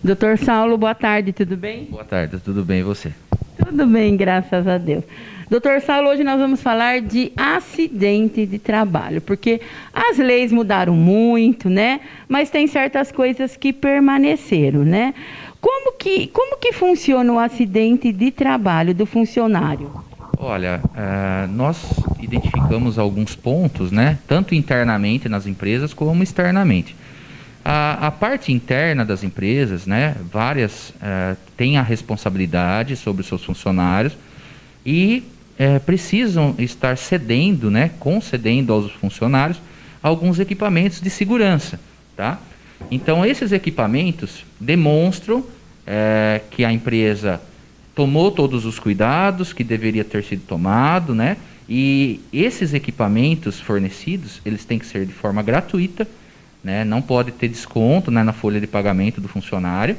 Doutor Saulo, boa tarde, tudo bem? Boa tarde, tudo bem e você? Tudo bem, graças a Deus. Doutor Saulo, hoje nós vamos falar de acidente de trabalho, porque as leis mudaram muito, né? Mas tem certas coisas que permaneceram, né? Como que funciona o acidente de trabalho do funcionário? Olha, nós identificamos alguns pontos, né? Tanto internamente nas empresas como externamente. A parte interna das empresas, né? Várias têm a responsabilidade sobre os seus funcionários e precisam estar cedendo, né? Concedendo aos funcionários alguns equipamentos de segurança, tá? Então, esses equipamentos demonstram que a empresa tomou todos os cuidados que deveria ter sido tomado, né? E esses equipamentos fornecidos, eles têm que ser de forma gratuita, né? Não pode ter desconto, né, na folha de pagamento do funcionário.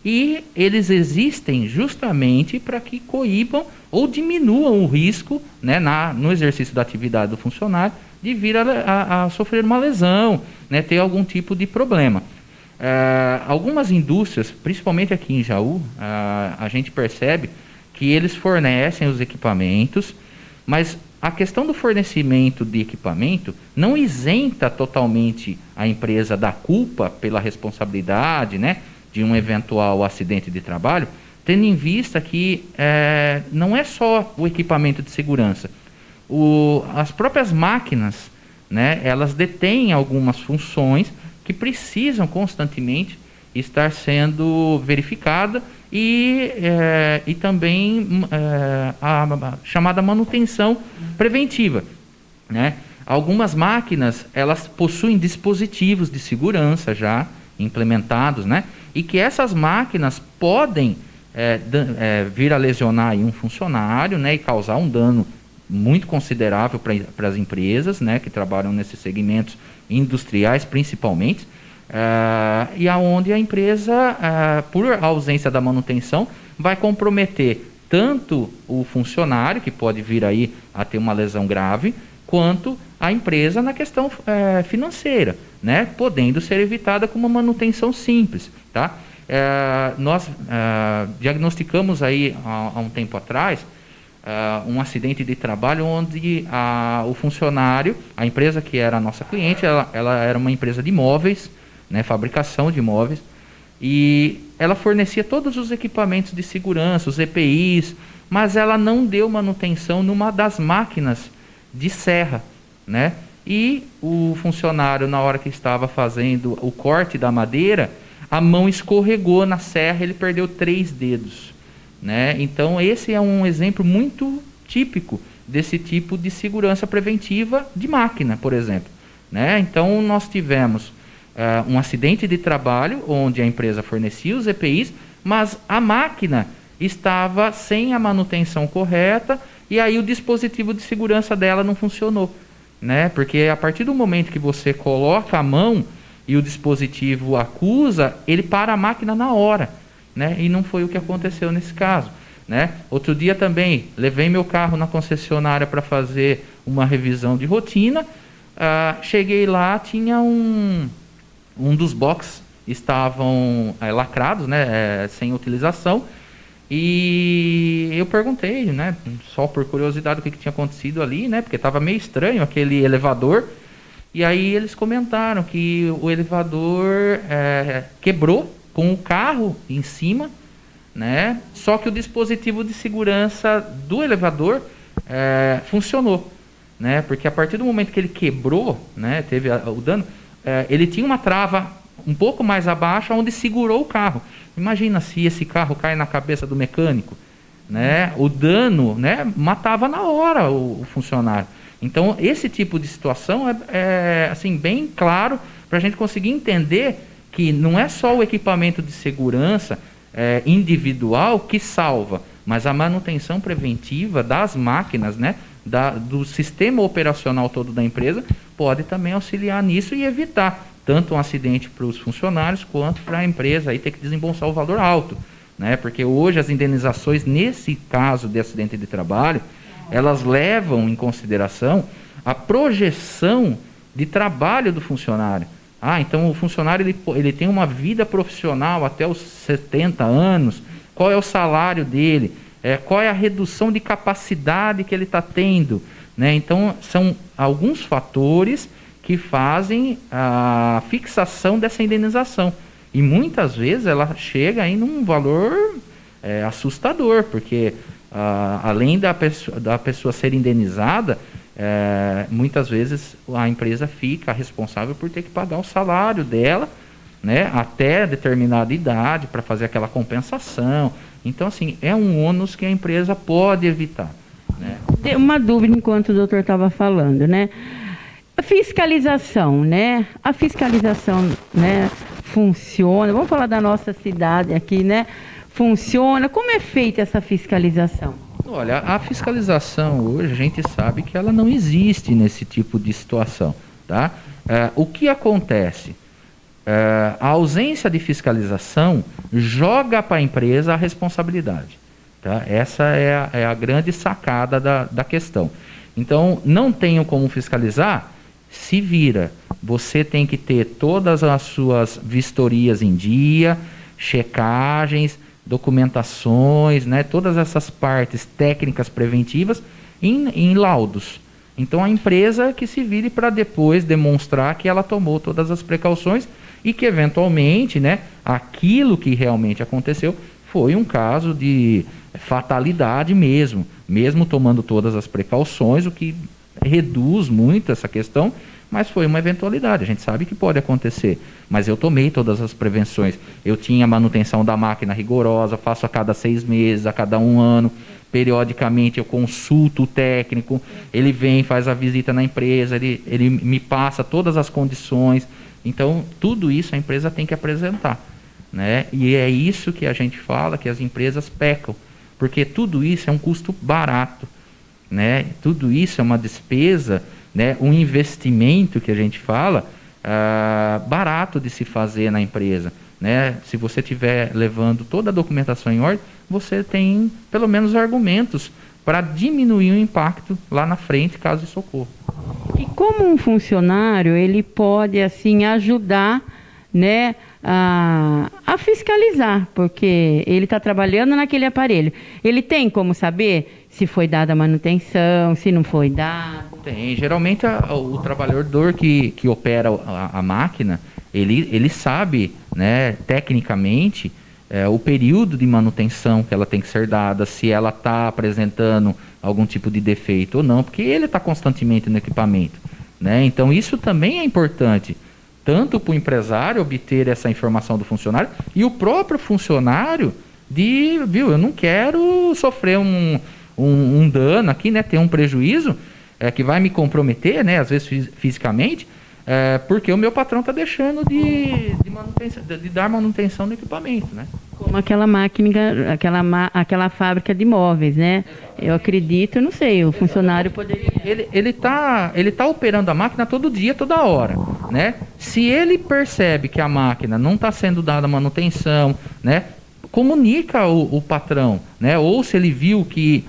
E eles existem justamente para que coíbam ou diminuam o risco, né, no exercício da atividade do funcionário de vir a sofrer uma lesão, né, ter algum tipo de problema. Algumas indústrias, principalmente aqui em Jaú, a gente percebe que eles fornecem os equipamentos, mas a questão do fornecimento de equipamento não isenta totalmente a empresa da culpa pela responsabilidade, né, de um eventual acidente de trabalho, tendo em vista que não é só o equipamento de segurança. As próprias máquinas, né, elas detêm algumas funções que precisam constantemente estar sendo verificada e também a chamada manutenção preventiva, né? Algumas máquinas, elas possuem dispositivos de segurança já implementados, né? E que essas máquinas podem vir a lesionar aí um funcionário, né? E causar um dano muito considerável para as empresas, né? Que trabalham nesses segmentos industriais principalmente, e aonde a empresa, por ausência da manutenção, vai comprometer tanto o funcionário, que pode vir aí a ter uma lesão grave, quanto a empresa na questão financeira, né? Podendo ser evitada com uma manutenção simples, tá? Nós diagnosticamos aí há um tempo atrás um acidente de trabalho onde o funcionário, a empresa que era a nossa cliente, ela era uma empresa de móveis, né, fabricação de móveis, e ela fornecia todos os equipamentos de segurança, os EPIs, mas ela não deu manutenção numa das máquinas de serra, né? E o funcionário, na hora que estava fazendo o corte da madeira, a mão escorregou na serra, ele perdeu 3 dedos. Né? Então, esse é um exemplo muito típico desse tipo de segurança preventiva de máquina, por exemplo. Né? Então, nós tivemos um acidente de trabalho, onde a empresa fornecia os EPIs, mas a máquina estava sem a manutenção correta, e aí o dispositivo de segurança dela não funcionou. Né? Porque a partir do momento que você coloca a mão e o dispositivo acusa, ele para a máquina na hora. Né? E não foi o que aconteceu nesse caso. Né? Outro dia também, levei meu carro na concessionária para fazer uma revisão de rotina. Cheguei lá, tinha um dos boxes estavam lacrados, né? Sem utilização. E eu perguntei, né? Só por curiosidade, o que tinha acontecido ali, né? Porque estava meio estranho aquele elevador. E aí eles comentaram que o elevador quebrou com o carro em cima, né? Só que o dispositivo de segurança do elevador funcionou, né? Porque a partir do momento que ele quebrou, né, teve o dano, ele tinha uma trava um pouco mais abaixo, onde segurou o carro. Imagina se esse carro cai na cabeça do mecânico, né? O dano, né, matava na hora o funcionário. Então, esse tipo de situação é assim, bem claro para a gente conseguir entender que não é só o equipamento de segurança individual que salva, mas a manutenção preventiva das máquinas, né, do sistema operacional todo da empresa, pode também auxiliar nisso e evitar tanto um acidente para os funcionários quanto para a empresa aí ter que desembolsar o valor alto. Né? Porque hoje as indenizações, nesse caso de acidente de trabalho, elas levam em consideração a projeção de trabalho do funcionário. Ah, então o funcionário ele tem uma vida profissional até os 70 anos, qual é o salário dele, qual é a redução de capacidade que ele está tendo, né? Então, são alguns fatores que fazem a fixação dessa indenização. E muitas vezes ela chega aí num valor assustador, porque além da pessoa ser indenizada, muitas vezes a empresa fica responsável por ter que pagar o salário dela, né, até determinada idade para fazer aquela compensação. Então, assim, é um ônus que a empresa pode evitar, né? Tem uma dúvida enquanto o doutor estava falando, né? A fiscalização, né? A fiscalização, né, funciona. Vamos falar da nossa cidade aqui, né? Funciona. Como é feita essa fiscalização? Olha, a fiscalização hoje a gente sabe que ela não existe nesse tipo de situação, tá? O que acontece? A ausência de fiscalização joga para a empresa a responsabilidade, tá? Essa é a grande sacada da questão. Então, não tenho como fiscalizar, se vira. Você tem que ter todas as suas vistorias em dia, checagens, documentações, né, todas essas partes técnicas preventivas em laudos. Então a empresa que se vire para depois demonstrar que ela tomou todas as precauções e que eventualmente, né, aquilo que realmente aconteceu foi um caso de fatalidade mesmo tomando todas as precauções, o que reduz muito essa questão, mas foi uma eventualidade. A gente sabe que pode acontecer, mas eu tomei todas as prevenções. Eu tinha manutenção da máquina rigorosa, faço a cada 6 meses, a cada 1 ano. Periodicamente eu consulto o técnico, ele vem, faz a visita na empresa, ele me passa todas as condições. Então, tudo isso a empresa tem que apresentar, né? E é isso que a gente fala, que as empresas pecam, porque tudo isso é um custo barato, né? Tudo isso é uma despesa, né? Um investimento que a gente fala barato de se fazer na empresa, né? Se você estiver levando toda a documentação em ordem, você tem pelo menos argumentos para diminuir o impacto lá na frente, caso isso ocorra. E como um funcionário, ele pode assim ajudar, né, a fiscalizar, porque ele está trabalhando naquele aparelho. Ele tem como saber se foi dada a manutenção, se não foi dada? Tem. Geralmente o trabalhador que opera a máquina, ele sabe, né, tecnicamente, o período de manutenção que ela tem que ser dada, se ela está apresentando algum tipo de defeito ou não, porque ele está constantemente no equipamento, né? Então isso também é importante, tanto para o empresário obter essa informação do funcionário e o próprio funcionário eu não quero sofrer um dano aqui, né, ter um prejuízo que vai me comprometer, né, às vezes fisicamente, porque o meu patrão está deixando de dar manutenção no equipamento, né? Como aquela máquina, aquela fábrica de móveis, né? Eu acredito, não sei, o funcionário poderia... Ele tá operando a máquina todo dia, toda hora, né? Se ele percebe que a máquina não está sendo dada manutenção, né, comunica o patrão, né? Ou se ele viu que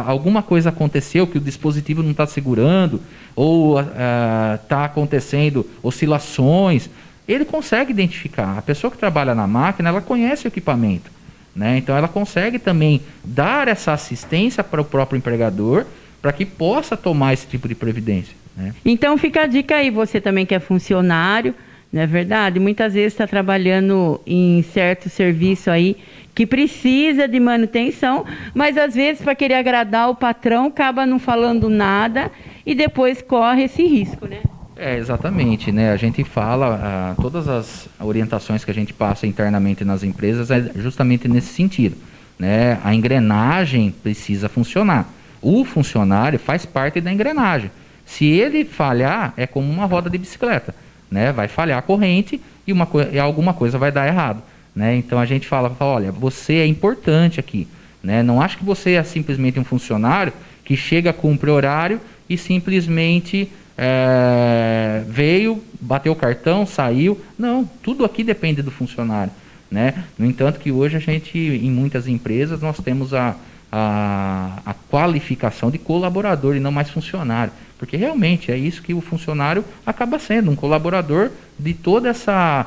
alguma coisa aconteceu, que o dispositivo não está segurando, ou está acontecendo oscilações, ele consegue identificar. A pessoa que trabalha na máquina, ela conhece o equipamento, né? Então ela consegue também dar essa assistência para o próprio empregador, para que possa tomar esse tipo de previdência, né? Então fica a dica aí, você também que é funcionário, não é verdade? Muitas vezes está trabalhando em certo serviço aí que precisa de manutenção, mas às vezes para querer agradar o patrão acaba não falando nada e depois corre esse risco, né? Exatamente, né? A gente fala, todas as orientações que a gente passa internamente nas empresas é justamente nesse sentido, né? A engrenagem precisa funcionar. O funcionário faz parte da engrenagem. Se ele falhar, é como uma roda de bicicleta, né? Vai falhar a corrente e alguma coisa vai dar errado, né? Então a gente fala, olha, você é importante aqui, né? Não acho que você é simplesmente um funcionário que chega, cumpre horário e simplesmente veio, bateu o cartão, saiu. Não, tudo aqui depende do funcionário, né? No entanto que hoje a gente, em muitas empresas, nós temos a qualificação de colaborador e não mais funcionário. porque realmente é isso que o funcionário acaba sendo, um colaborador de toda essa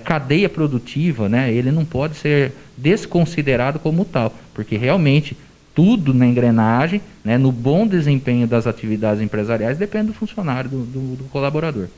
cadeia produtiva, né? Ele não pode ser desconsiderado como tal, porque realmente tudo na engrenagem, né, no bom desempenho das atividades empresariais, depende do funcionário, do colaborador.